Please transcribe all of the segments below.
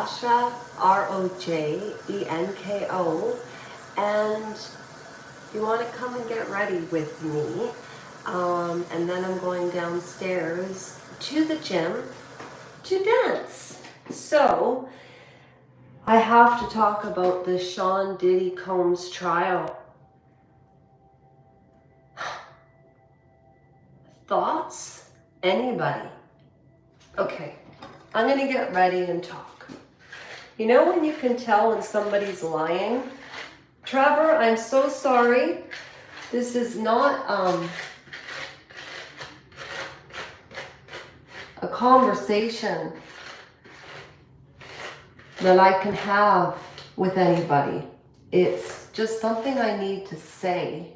Rojhenko, Rojenko, and you want to come and get ready with me. And then I'm going downstairs to the gym to dance. So I have to talk about the Sean Diddy Combs trial. Thoughts? Anybody? Okay, I'm gonna get ready and talk. You know when you can tell when somebody's lying? Trevor, I'm so sorry. This is not a conversation that I can have with anybody. It's just something I need to say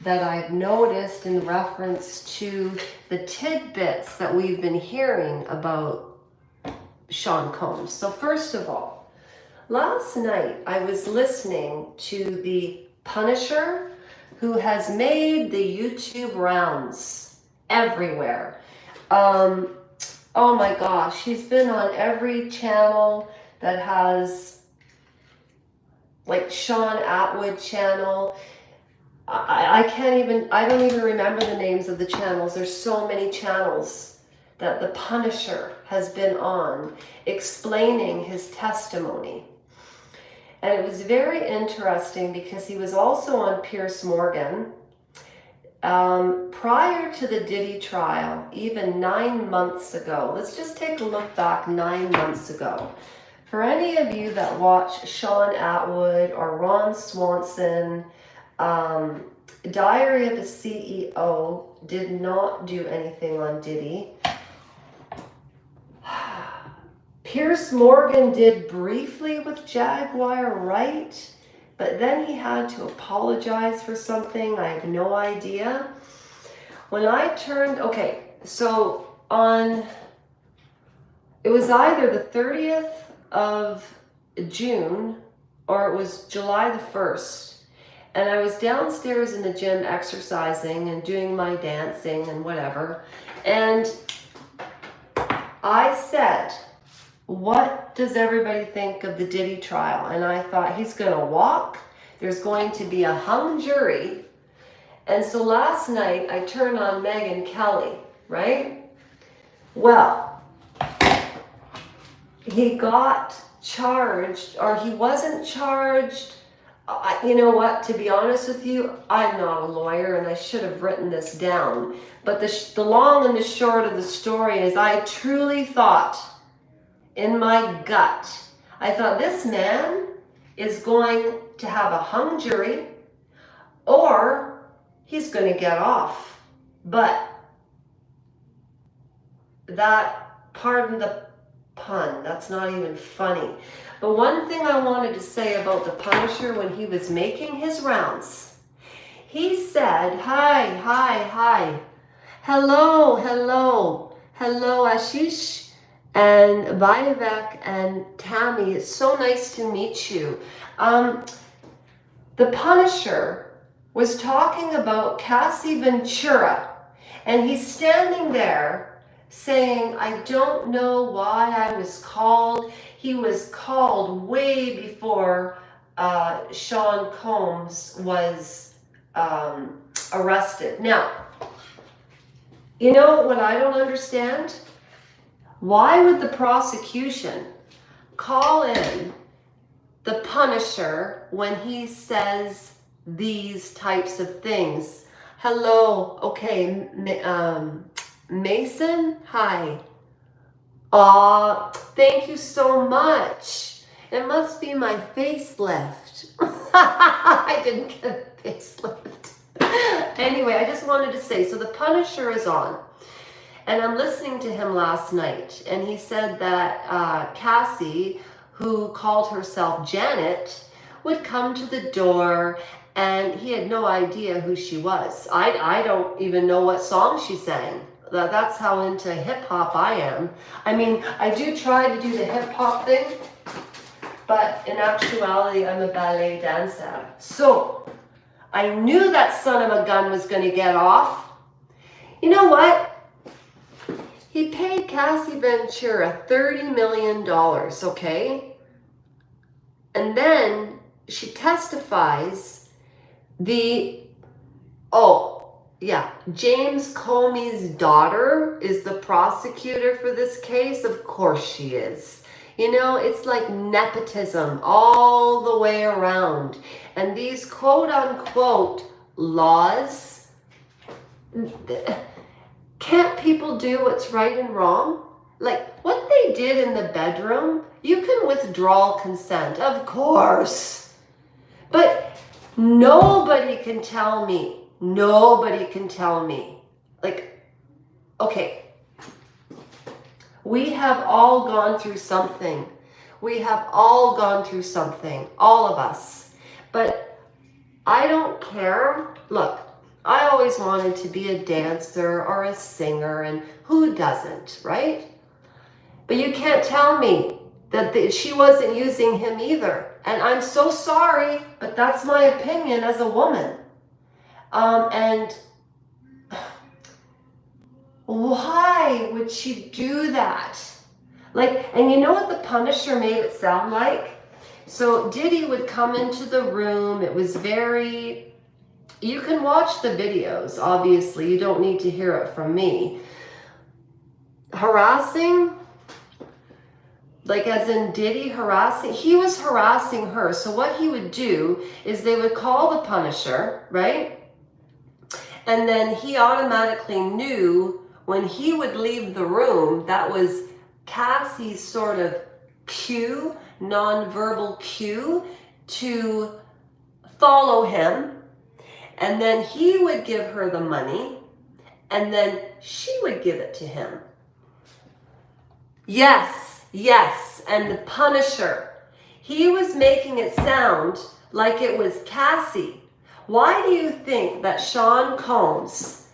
that I've noticed in reference to the tidbits that we've been hearing about Sean Combs. So first of all, last night I was listening to the Punisher, who has made the YouTube rounds everywhere. Oh my gosh, he's been on every channel that has, like Sean Atwood channel. I don't even remember the names of the channels. There's so many channels that the Punisher has been on explaining his testimony. And it was very interesting because he was also on Piers Morgan. Prior to the Diddy trial, even 9 months ago, let's just take a look back 9 months ago. For any of you that watch Sean Atwood or Ron Swanson, Diary of a CEO did not do anything on Diddy. Piers Morgan did briefly with Jaguar Wright, but then he had to apologize for something. I have no idea. When I turned, so it was either the 30th of June or it was July the 1st. And I was downstairs in the gym exercising and doing my dancing and whatever. And I said, what does everybody think of the Diddy trial? And I thought, he's going to walk. There's going to be a hung jury. And so last night I turned on Megyn Kelly, right? Well, he got charged, or he wasn't charged. You know what, to be honest with you, I'm not a lawyer and I should have written this down. But the long and the short of the story is I truly thought, in my gut, I thought this man is going to have a hung jury or he's going to get off. But that, pardon the pun, that's not even funny. But one thing I wanted to say about the Punisher when he was making his rounds, he said, hi, hello, Ashish and Vivek and Tammy, it's so nice to meet you. The Punisher was talking about Cassie Ventura, and he's standing there saying, I don't know why I was called. He was called way before Sean Combs was arrested. Now, you know what I don't understand? Why would the prosecution call in the Punisher when he says these types of things? Hello, okay, Mason, hi. Aw, thank you so much. It must be my facelift. I didn't get a facelift. Anyway, I just wanted to say, so the Punisher is on. And I'm listening to him last night, and he said that Cassie, who called herself Janet, would come to the door, and he had no idea who she was. I don't even know what song she sang. That's how into hip-hop I am. I mean, I do try to do the hip-hop thing, but in actuality, I'm a ballet dancer. So, I knew that son of a gun was going to get off. You know what? He paid Cassie Ventura $30 million, okay? And then she testifies James Comey's daughter is the prosecutor for this case. Of course she is. You know, it's like nepotism all the way around. And these quote unquote laws, can't people do what's right and wrong? Like what they did in the bedroom, you can withdraw consent, of course. But nobody can tell me. Like, okay, we have all gone through something. All of us. But I don't care. Look, I always wanted to be a dancer or a singer, and who doesn't, right? But you can't tell me that she wasn't using him either. And I'm so sorry, but that's my opinion as a woman. And why would she do that? Like, and you know what the Punisher made it sound like? So Diddy would come into the room. It was very, you can watch the videos, obviously. You don't need to hear it from me. Harassing, like as in Diddy harassing, he was harassing her. So what he would do is they would call the Punisher, right? And then he automatically knew when he would leave the room, that was Cassie's sort of cue, nonverbal cue to follow him. And then he would give her the money, and then she would give it to him. Yes. And the Punisher, he was making it sound like it was Cassie. Why do you think that Sean Combs,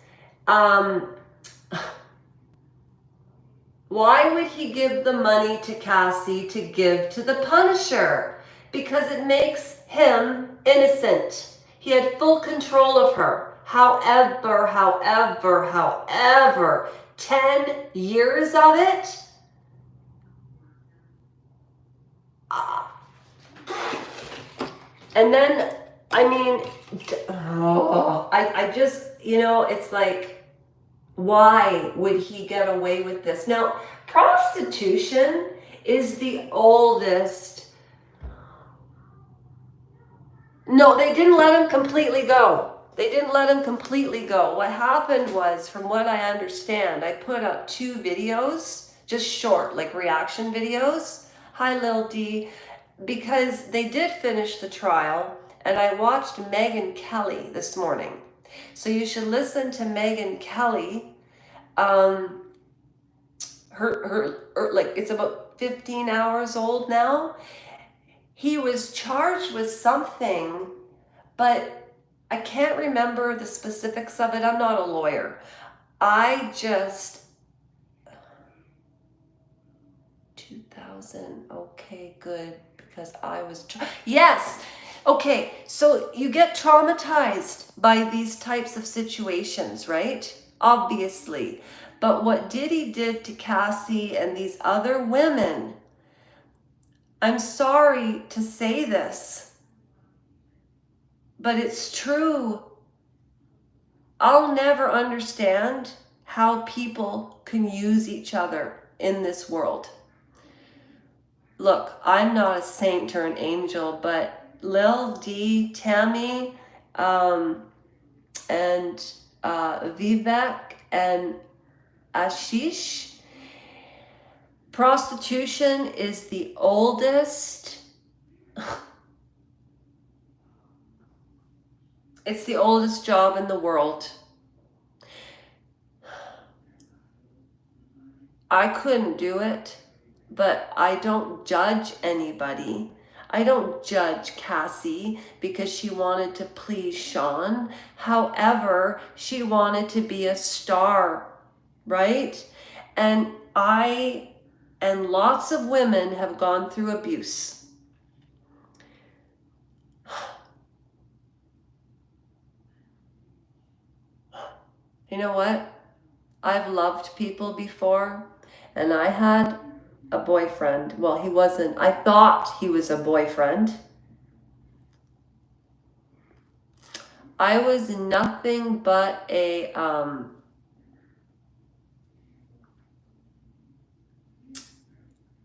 why would he give the money to Cassie to give to the Punisher? Because it makes him innocent. He had full control of her. However, 10 years of it? And then, I mean, I just, you know, it's like, why would he get away with this? Now, prostitution is the oldest. No, they didn't let him completely go. What happened was, from what I understand, I put up 2 videos, just short, like reaction videos. Hi, Lil D. Because they did finish the trial, and I watched Megyn Kelly this morning. So you should listen to Megyn Kelly. Like, it's about 15 hours old now. He was charged with something, but I can't remember the specifics of it. I'm not a lawyer. 2000, okay, good, because I was, yes, okay, so you get traumatized by these types of situations, right? Obviously. But what Diddy did to Cassie and these other women, I'm sorry to say this, but it's true. I'll never understand how people can use each other in this world. Look, I'm not a saint or an angel, but Lil D, Tammy, and Vivek and Ashish, prostitution is the oldest. It's the oldest job in the world. I couldn't do it, but I don't judge anybody. I don't judge Cassie because she wanted to please Sean. However, she wanted to be a star, right? And I and lots of women have gone through abuse. You know what? I've loved people before, and I had a boyfriend. Well, he wasn't. I thought he was a boyfriend. I was nothing but a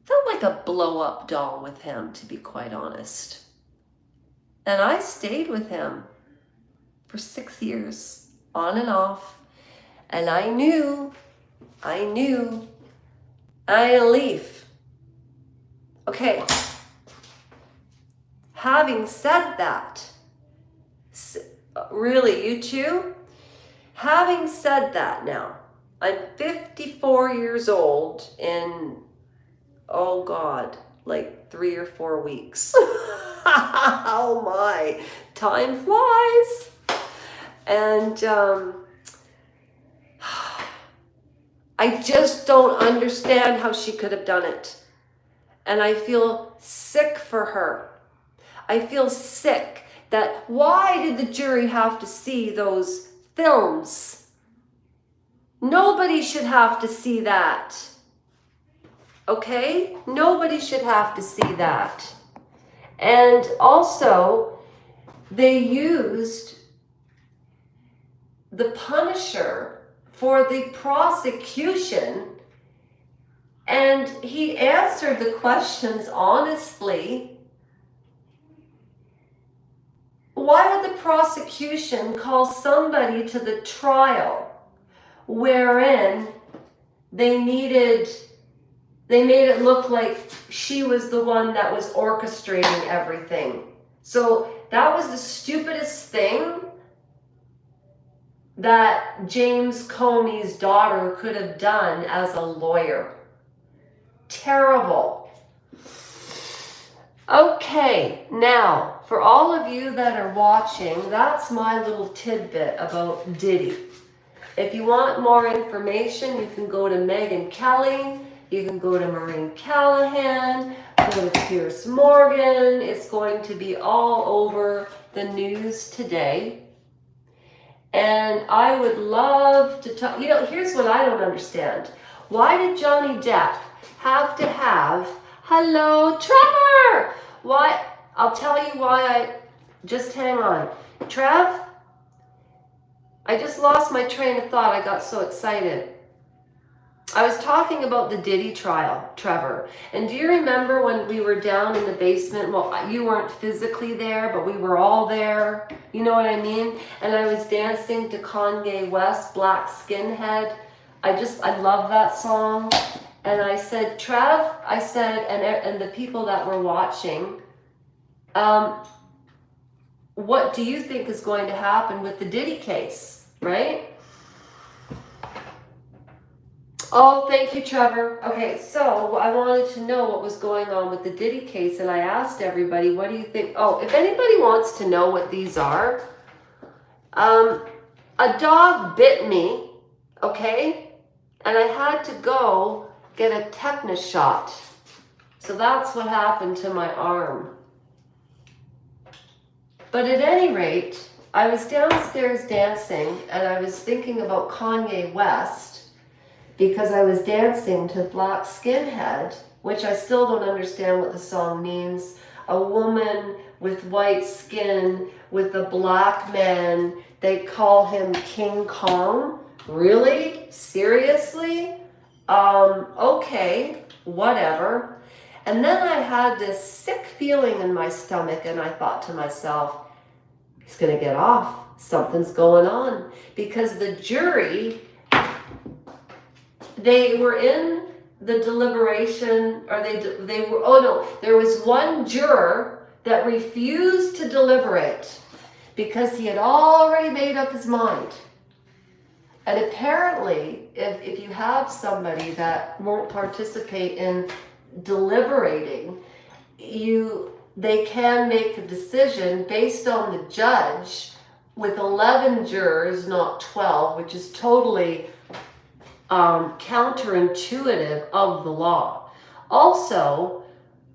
felt like a blow-up doll with him, to be quite honest. And I stayed with him for 6 years, on and off. And I knew I didn't leave. Okay. Having said that, really, you too? Having said that now, I'm 54 years old in, oh God, like 3 or 4 weeks. Oh my, time flies. And I just don't understand how she could have done it. And I feel sick for her. I feel sick that why did the jury have to see those films? Nobody should have to see that. Okay? Nobody should have to see that. And also, they used the Punisher for the prosecution, and he answered the questions honestly. Why would the prosecution call somebody to the trial wherein they made it look like she was the one that was orchestrating everything? So that was the stupidest thing that James Comey's daughter could have done as a lawyer. Terrible. Okay, now, for all of you that are watching, that's my little tidbit about Diddy. If you want more information, you can go to Megyn Kelly, you can go to Maureen Callahan, go to Piers Morgan. It's going to be all over the news today. And I would love to talk, here's what I don't understand. Why did Johnny Depp have to have, hello, Trevor! Why? I'll tell you why just hang on. Trev, I just lost my train of thought. I got so excited. I was talking about the Diddy trial, Trevor. And do you remember when we were down in the basement? Well, you weren't physically there, but we were all there. You know what I mean? And I was dancing to Kanye West, Black Skinhead. I love that song. And I said, Trev, and the people that were watching, what do you think is going to happen with the Diddy case, right? Oh, thank you, Trevor. Okay, so I wanted to know what was going on with the Diddy case, and I asked everybody, what do you think? Oh, if anybody wants to know what these are, a dog bit me, okay? And I had to go get a tetanus shot. So that's what happened to my arm. But at any rate, I was downstairs dancing, and I was thinking about Kanye West, because I was dancing to Black Skinhead, which I still don't understand what the song means. A woman with white skin with a black man, they call him King Kong. Really? Seriously? Okay, whatever. And then I had this sick feeling in my stomach, and I thought to myself, he's gonna get off. Something's going on. Because the jury, they were in the deliberation, or they were, oh no, there was one juror that refused to deliberate because he had already made up his mind. And apparently, if you have somebody that won't participate in deliberating, they can make a decision based on the judge with 11 jurors, not 12, which is totally counterintuitive of the law. Also,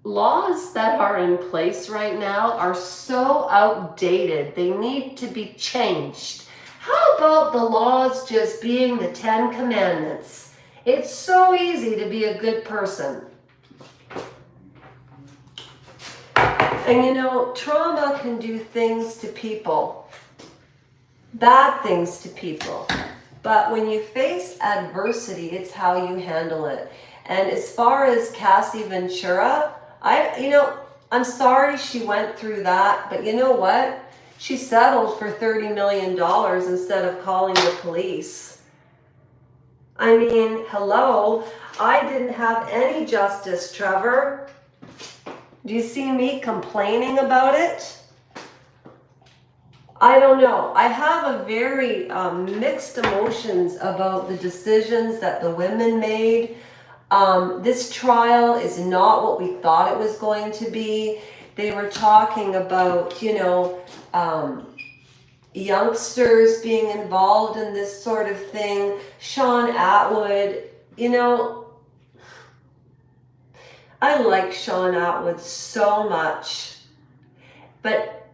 laws that are in place right now are so outdated. They need to be changed. How about the laws just being the 10 commandments? It's so easy to be a good person. And you know, trauma can do things to people, bad things to people. But when you face adversity, it's how you handle it. And as far as Cassie Ventura, I'm sorry she went through that, but you know what? She settled for $30 million instead of calling the police. I mean, hello, I didn't have any justice, Trevor. Do you see me complaining about it? I don't know. I have a very mixed emotions about the decisions that the women made. This trial is not what we thought it was going to be. They were talking about, youngsters being involved in this sort of thing. Sean Atwood, I like Sean Atwood so much. But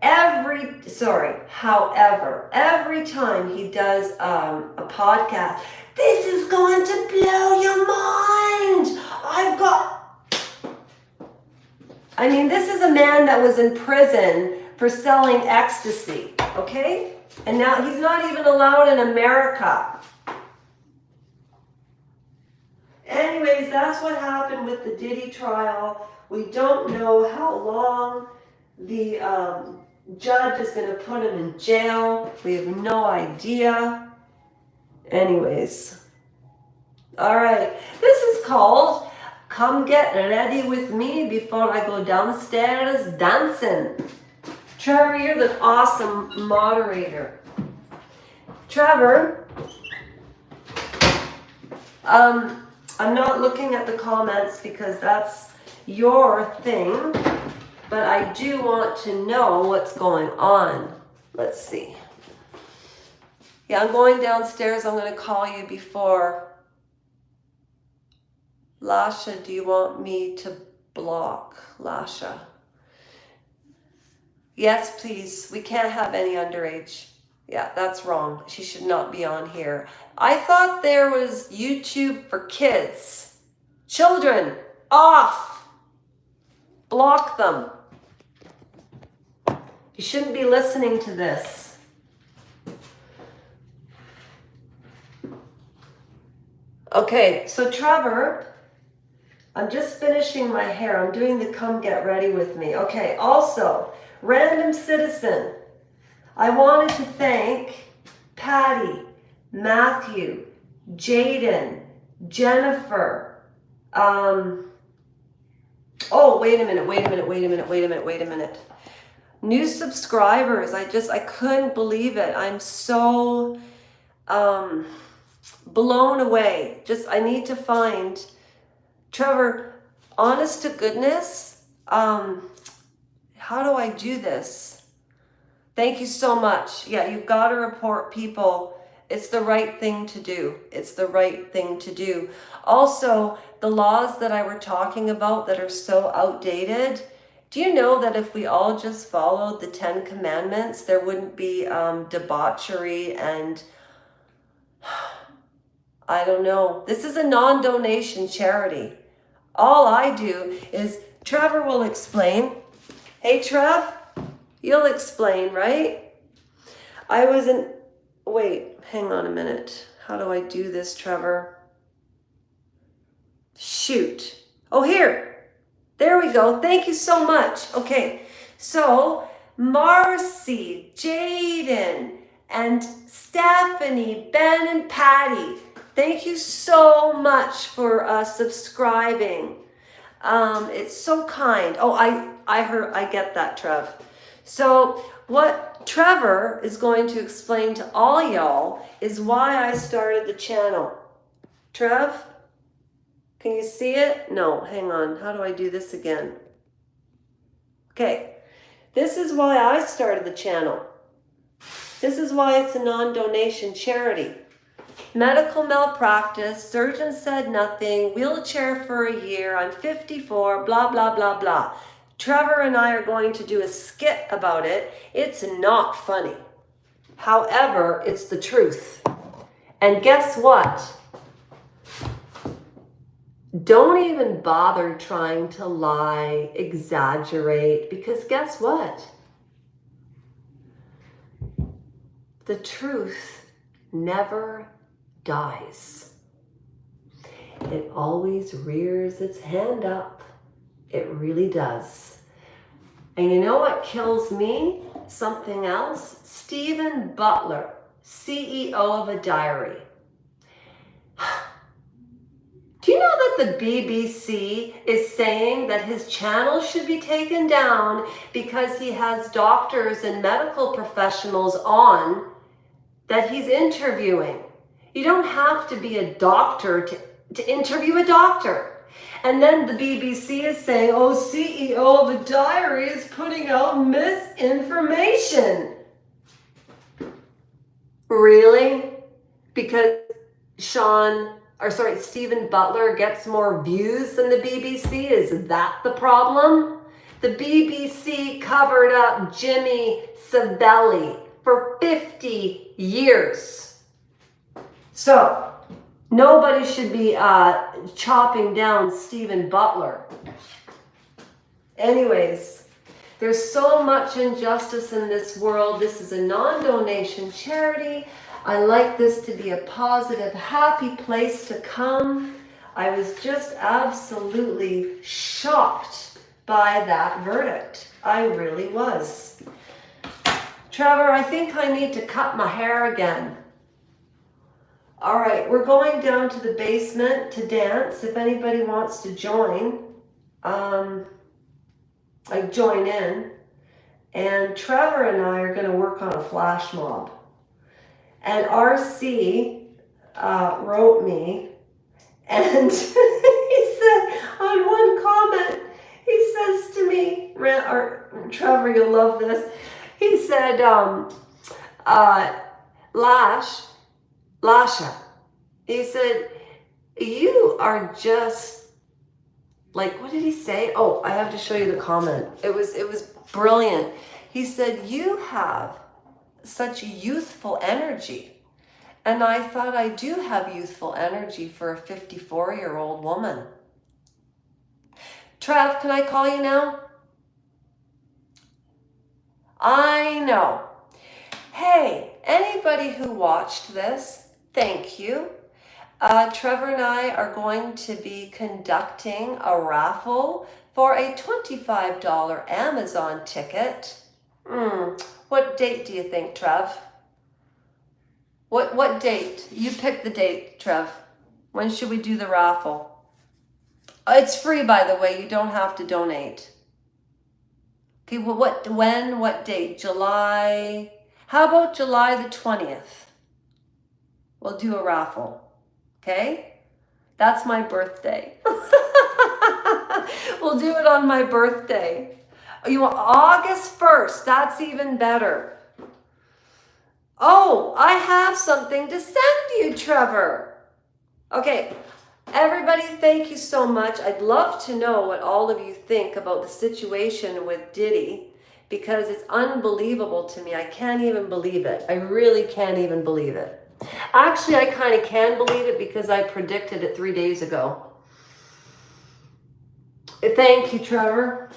however, every time he does a podcast, this is going to blow your mind. This is a man that was in prison for selling ecstasy, okay? And now he's not even allowed in America. Anyways, that's what happened with the Diddy trial. We don't know how long the judge is going to put him in jail. We have no idea. Anyways. All right. This is called Come Get Ready With Me Before I Go Downstairs Dancing. Trevor, you're the awesome moderator. Trevor, I'm not looking at the comments because that's your thing, but I do want to know what's going on. Let's see. Yeah, I'm going downstairs. I'm going to call you before. Lasha, do you want me to block Lasha? Yes, please. We can't have any underage. Yeah, that's wrong. She should not be on here. I thought there was YouTube for kids. Children, off. Block them. You shouldn't be listening to this. Okay, so Trevor, I'm just finishing my hair. I'm doing the Come Get Ready With Me. Okay, also, random citizen. I wanted to thank Patty, Matthew, Jaden, Jennifer. Wait a minute. New subscribers. I couldn't believe it. I'm so blown away. I need to find Trevor, honest to goodness, how do I do this? Thank you so much. Yeah, you've got to report people. It's the right thing to do. It's the right thing to do. Also, the laws that I were talking about that are so outdated, do you know that if we all just followed the 10 commandments, there wouldn't be debauchery and I don't know. This is a non-donation charity. All I do is, Trevor will explain. Hey, Trev, you'll explain, right? Wait, hang on a minute. How do I do this, Trevor? Shoot. Oh, here. There we go. Thank you so much. Okay, so Marcy, Jaden, and Stephanie, Ben, and Patty, thank you so much for subscribing. It's so kind. Oh, I get that, Trev. So what Trevor is going to explain to all y'all is why I started the channel. Trev, can you see it? No, hang on. How do I do this again? Okay, this is why I started the channel. This is why it's a non-donation charity. Medical malpractice, surgeon said nothing, wheelchair for a year, I'm 54, blah, blah, blah, blah. Trevor and I are going to do a skit about it. It's not funny. However, it's the truth. And guess what? Don't even bother trying to lie, exaggerate, because guess what? The truth never dies. It always rears its hand up. It really does. And you know what kills me? Something else. Stephen Butler, CEO of a diary. Do you know that the BBC is saying that his channel should be taken down because he has doctors and medical professionals on that he's interviewing? You don't have to be a doctor to interview a doctor. And then the BBC is saying, oh, CEO of a diary is putting out misinformation. Really? Because Stephen Butler gets more views than the BBC? Is that the problem? The BBC covered up Jimmy Savelli for 50 years. So, nobody should be chopping down Stephen Butler. Anyways, there's so much injustice in this world. This is a non-donation charity. I like this to be a positive, happy place to come. I was just absolutely shocked by that verdict. I really was. Trevor, I think I need to cut my hair again. All right, we're going down to the basement to dance. If anybody wants to join, join in. And Trevor and I are going to work on a flash mob. And RC wrote me, and he said on one comment, he says to me, Trevor, you'll love this. He said, Lasha, he said, you are just like, what did he say? Oh, I have to show you the comment. It was brilliant. He said, you have such youthful energy. And I thought, I do have youthful energy for a 54-year-old woman. Trev, can I call you now? I know. Hey, anybody who watched this, thank you. Trevor and I are going to be conducting a raffle for a $25 Amazon ticket. What date do you think, Trev? What date? You pick the date, Trev. When should we do the raffle? It's free, by the way. You don't have to donate. Okay, well, what date? July? How about July the 20th? We'll do a raffle. Okay? That's my birthday. We'll do it on my birthday. You want August 1st? That's even better. Oh, I have something to send you, Trevor. Okay, everybody, thank you so much. I'd love to know what all of you think about the situation with Diddy, because it's unbelievable to me. I can't even believe it. I really can't even believe it. Actually, I kind of can believe it because I predicted it 3 days ago. Thank you, Trevor.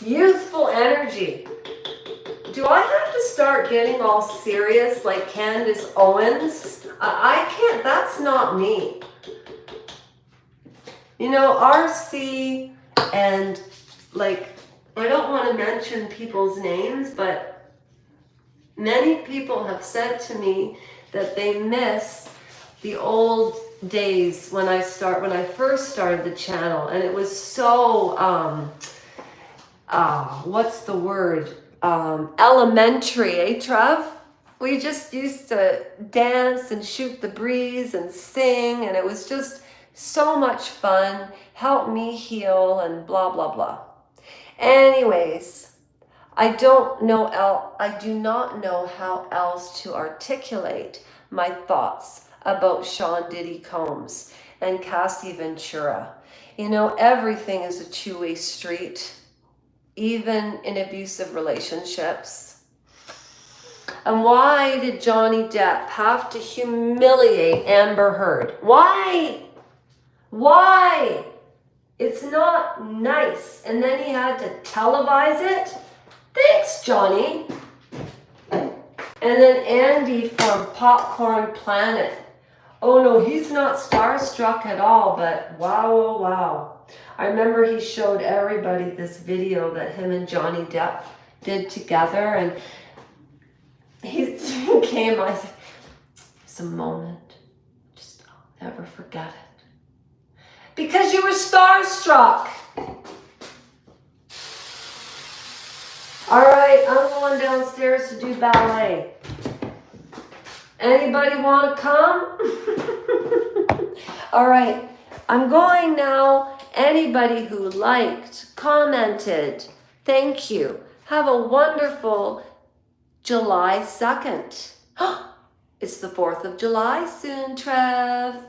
Youthful energy. Do I have to start getting all serious like Candace Owens? I can't. That's not me. You know, RC and like, I don't want to mention people's names, but many people have said to me that they miss the old days when I first started the channel, and it was so what's the word? Elementary, eh, Trev? We just used to dance and shoot the breeze and sing, and it was just so much fun. Help me heal and blah blah blah. Anyways, I do not know how else to articulate my thoughts about Sean Diddy Combs and Cassie Ventura. You know, everything is a two-way street, even in abusive relationships. And why did Johnny Depp have to humiliate Amber Heard? Why? Why? It's not nice. And then he had to televise it? Thanks, Johnny. And then Andy from Popcorn Planet. Oh no, he's not starstruck at all, but wow, oh wow. I remember he showed everybody this video that him and Johnny Depp did together, and he came, I said, it's a moment, just I'll never forget it. Because you were starstruck. All right, I'm going downstairs to do ballet. Anybody want to come? All right, I'm going now. Anybody who liked, commented, thank you. Have a wonderful July 2nd. It's the 4th of July soon, Trev.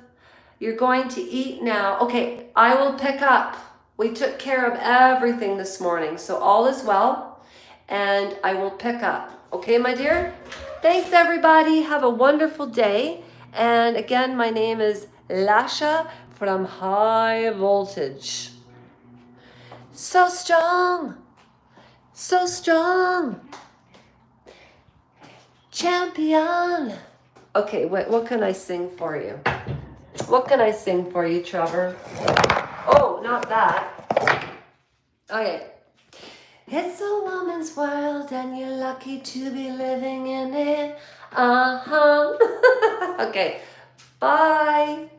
You're going to eat now. Okay, I will pick up. We took care of everything this morning, so all is well, and I will pick up. Okay, my dear? Thanks, everybody. Have a wonderful day. And again, my name is Lasha from High Voltage. So strong. So strong. Champion. Okay, what can I sing for you? What can I sing for you, Trevor? Oh, not that. Okay. It's a woman's world and you're lucky to be living in it. Uh-huh. Okay. Bye.